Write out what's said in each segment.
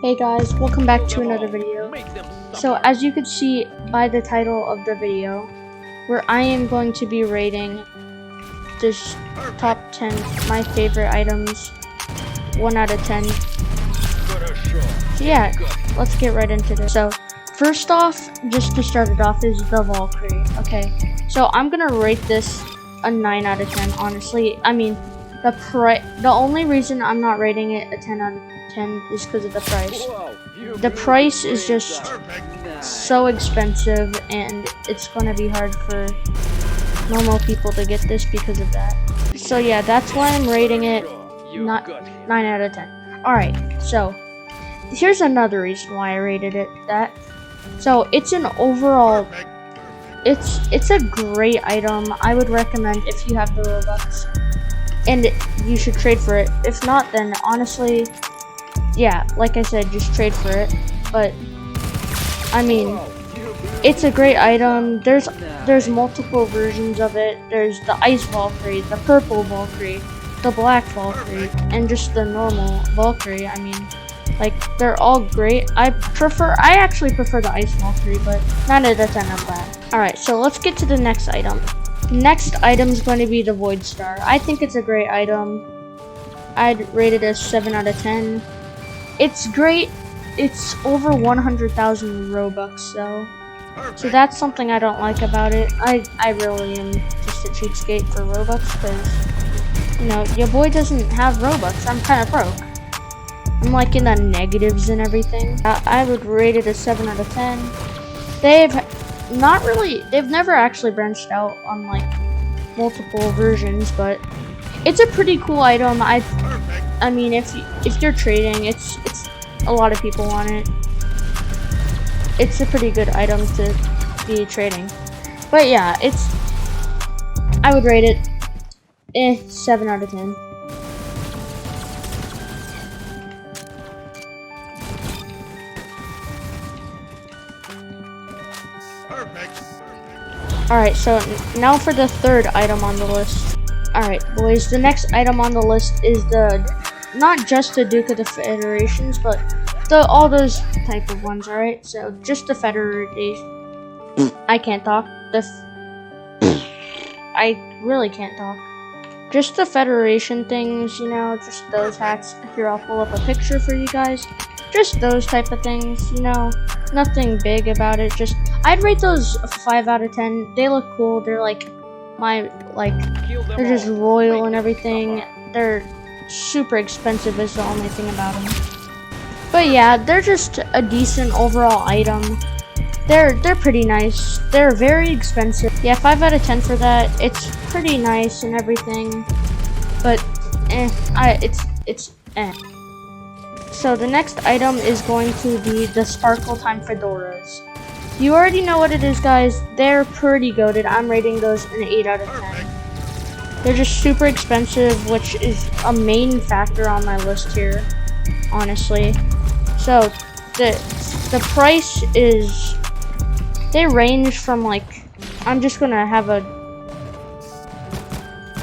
Hey guys, welcome back to another video. So as you can see by the title of the video, where I am going to be rating this top 10 my favorite items 1 out of 10. So yeah, let's get right into this. So first off, just to start it off, is the Valkyrie. Okay, so I'm gonna rate this a 9 out of 10. Honestly, I mean the only reason I'm not rating it a 10 out of 10 is because of the price. The price is just so expensive, and it's gonna be hard for normal people to get this because of that. So yeah, that's why I'm rating it not 9 out of 10. Alright, so here's another reason why I rated it that. So it's an overall, it's a great item. I would recommend if you have the Robux, and you should trade for it. If not, then honestly, yeah, like I said, just trade for it. But I mean, it's a great item. There's multiple versions of it. There's the ice Valkyrie, the purple Valkyrie, the black Valkyrie, and just the normal Valkyrie. I mean, like, they're all great. I actually prefer the ice Valkyrie, but 9 out of 10 I'm glad. Alright, so let's get to the next item. Next item is going to be the Void Star. I think it's a great item. I'd rate it as 7 out of 10. It's great. It's over 100,000 Robux though. So that's something I don't like about it. I really am just a cheapskate for Robux because, you know, your boy doesn't have Robux. I'm kind of broke. I'm like in the negatives and everything. I would rate it a 7 out of 10. They've never actually branched out on like multiple versions, but it's a pretty cool item. I mean, if you're trading, it's a lot of people want it. It's a pretty good item to be trading. But yeah, I would rate it 7 out of 10. Alright, so now for the third item on the list. Alright, boys, the next item on the list is not just the Duke of the Federations, but all those type of ones, alright? So, just the Federation. I can't talk. I really can't talk. Just the Federation things, you know, just those hats. Here, I'll pull up a picture for you guys. Just those type of things, you know, nothing big about it. I'd rate those a 5 out of 10. They look cool. They're they're just royal and everything. They're super expensive is the only thing about them. But yeah, they're just a decent overall item. They're pretty nice. They're very expensive. Yeah, 5 out of 10 for that. It's pretty nice and everything. But it's eh. So the next item is going to be the Sparkle Time Fedoras. You already know what it is, guys. They're pretty goated. I'm rating those an 8 out of 10. They're just super expensive, which is a main factor on my list here, honestly. So the price is, they range from like, I'm just gonna have a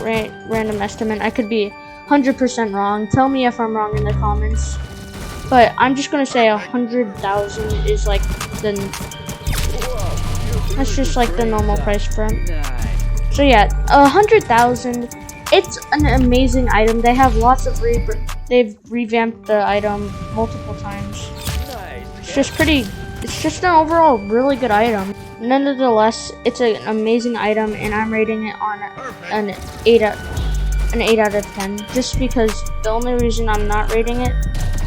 random estimate. I could be 100% wrong. Tell me if I'm wrong in the comments. But I'm just gonna say 100,000 is like that's just like the normal price for them. So yeah, 100,000. It's an amazing item. They have lots of they've revamped the item multiple times. It's just an overall really good item. Nonetheless, it's an amazing item, and I'm rating it on an 8 out of 10. Just because the only reason I'm not rating it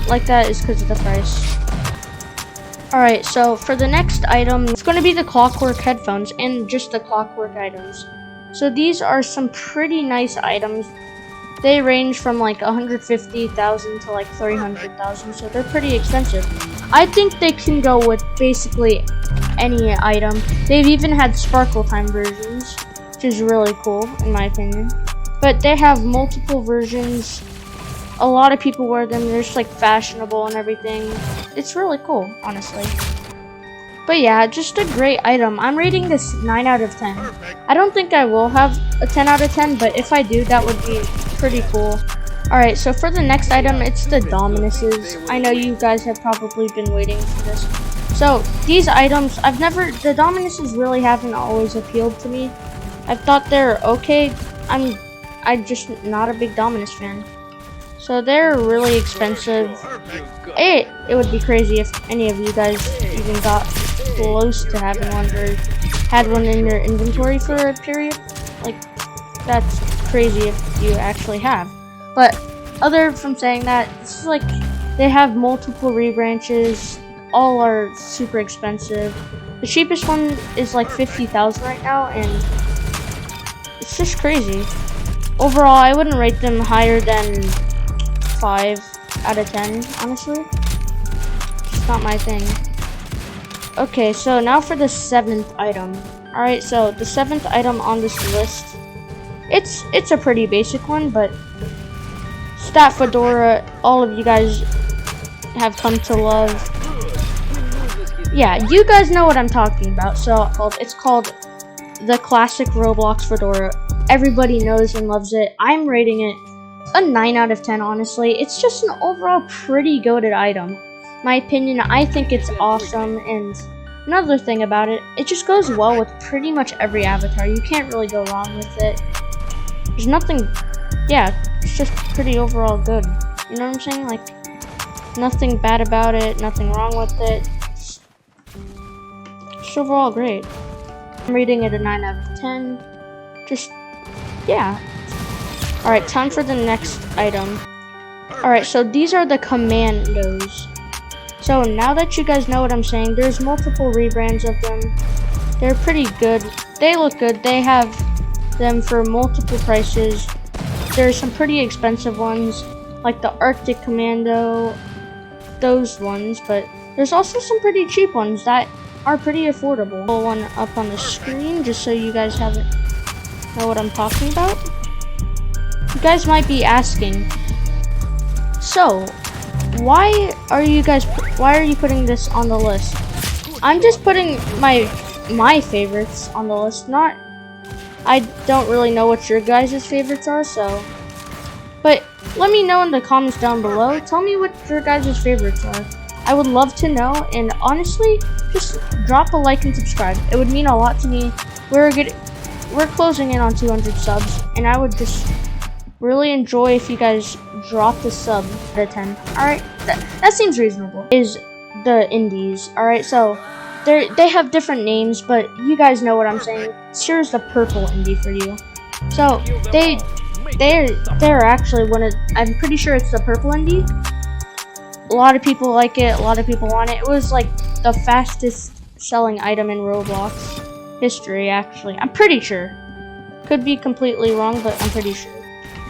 like that is because of the price. Alright, so for the next item, it's going to be the Clockwork headphones and just the Clockwork items. So these are some pretty nice items. They range from like 150,000 to like 300,000, so they're pretty expensive. I think they can go with basically any item. They've even had Sparkle Time versions, which is really cool in my opinion. But they have multiple versions. A lot of people wear them. They're just like fashionable and everything. It's really cool, honestly. But yeah, just a great item. I'm rating this 9 out of 10. I don't think I will have a 10 out of 10, but if I do, that would be pretty cool. Alright, so for the next item, it's the dominuses. I know you guys have probably been waiting for this. So, these items, the dominuses really haven't always appealed to me. I've thought they're okay. I'm just not a big dominus fan. So they're really expensive. It would be crazy if any of you guys even got close to having one or had one in your inventory for a period. Like, that's crazy if you actually have. But other from saying that, this is like, they have multiple rebranches. All are super expensive. The cheapest one is like 50,000 right now, and it's just crazy. Overall, I wouldn't rate them higher than 5 out of 10, honestly. It's not my thing. Okay, so now for the 7th item. Alright, so the 7th item on this list, it's a pretty basic one, but Stat Fedora, all of you guys have come to love. Yeah, you guys know what I'm talking about. So it's called the classic Roblox Fedora. Everybody knows and loves it. I'm rating it a 9 out of 10, honestly. It's just an overall pretty goated item. My opinion, I think it's awesome, and another thing about it, it just goes well with pretty much every avatar. You can't really go wrong with it. There's nothing, yeah, it's just pretty overall good. You know what I'm saying? Like, nothing bad about it, nothing wrong with it. It's overall great. I'm rating it a 9 out of 10. Just, yeah. Alright, time for the next item. Alright, so these are the commandos. So now that you guys know what I'm saying, there's multiple rebrands of them. They're pretty good. They look good. They have them for multiple prices. There's some pretty expensive ones, like the Arctic Commando, those ones, but there's also some pretty cheap ones that are pretty affordable. I'll pull one up on the screen just so you guys know what I'm talking about. You guys might be asking, so why are you putting this on the list? I'm just putting my favorites on the list. I don't really know what your guys' favorites are, so, but let me know in the comments down below. Tell me what your guys' favorites are. I would love to know, and honestly, just drop a like and subscribe. It would mean a lot to me. We're closing in on 200 subs, and I would just really enjoy if you guys dropped a sub out of 10. Alright, that seems reasonable. Is the indies. Alright, so they have different names, but you guys know what I'm saying. Here's the purple indie for you. So they're actually I'm pretty sure it's the purple indie. A lot of people like it, a lot of people want it. It was like the fastest selling item in Roblox history, actually. I'm pretty sure. Could be completely wrong, but I'm pretty sure.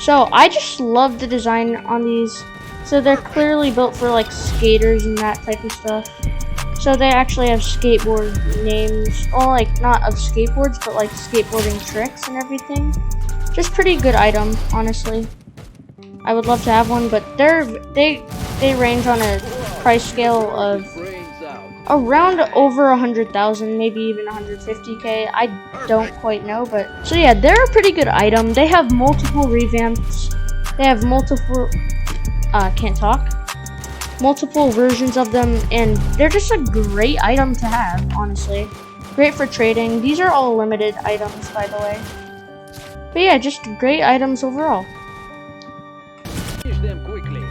So I just love the design on these. So they're clearly built for like skaters and that type of stuff. So they actually have skateboard names, or like not of skateboards, but like skateboarding tricks and everything. Just pretty good item, honestly. I would love to have one, but they range on a price scale of around over 100,000, maybe even 150k. I don't quite know, but so yeah, they're a pretty good item. They have multiple revamps. They have multiple multiple versions of them, and they're just a great item to have, honestly. Great for trading. These are all limited items, by the way. But yeah, just great items overall.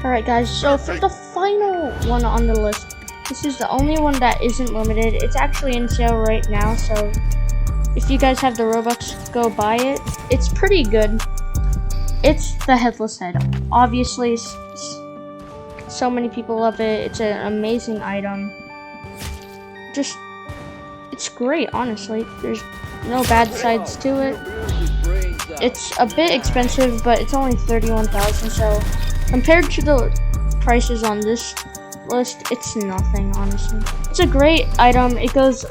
Alright guys, so for the final one on the list, this is the only one that isn't limited. It's actually in sale right now, so if you guys have the Robux, go buy it. It's pretty good. It's the Headless Head. Obviously, so many people love it. It's an amazing item. Just, it's great, honestly. There's no bad sides to it. It's a bit expensive, but it's only 31,000, so compared to the prices on this list, it's nothing, honestly. It's a great item. It goes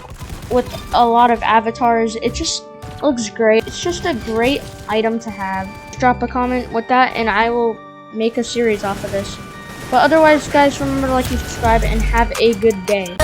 with a lot of avatars. It just looks great. It's just a great item to have. Drop a comment with that, and I will make a series off of this. But otherwise, guys, remember to like and subscribe, and have a good day.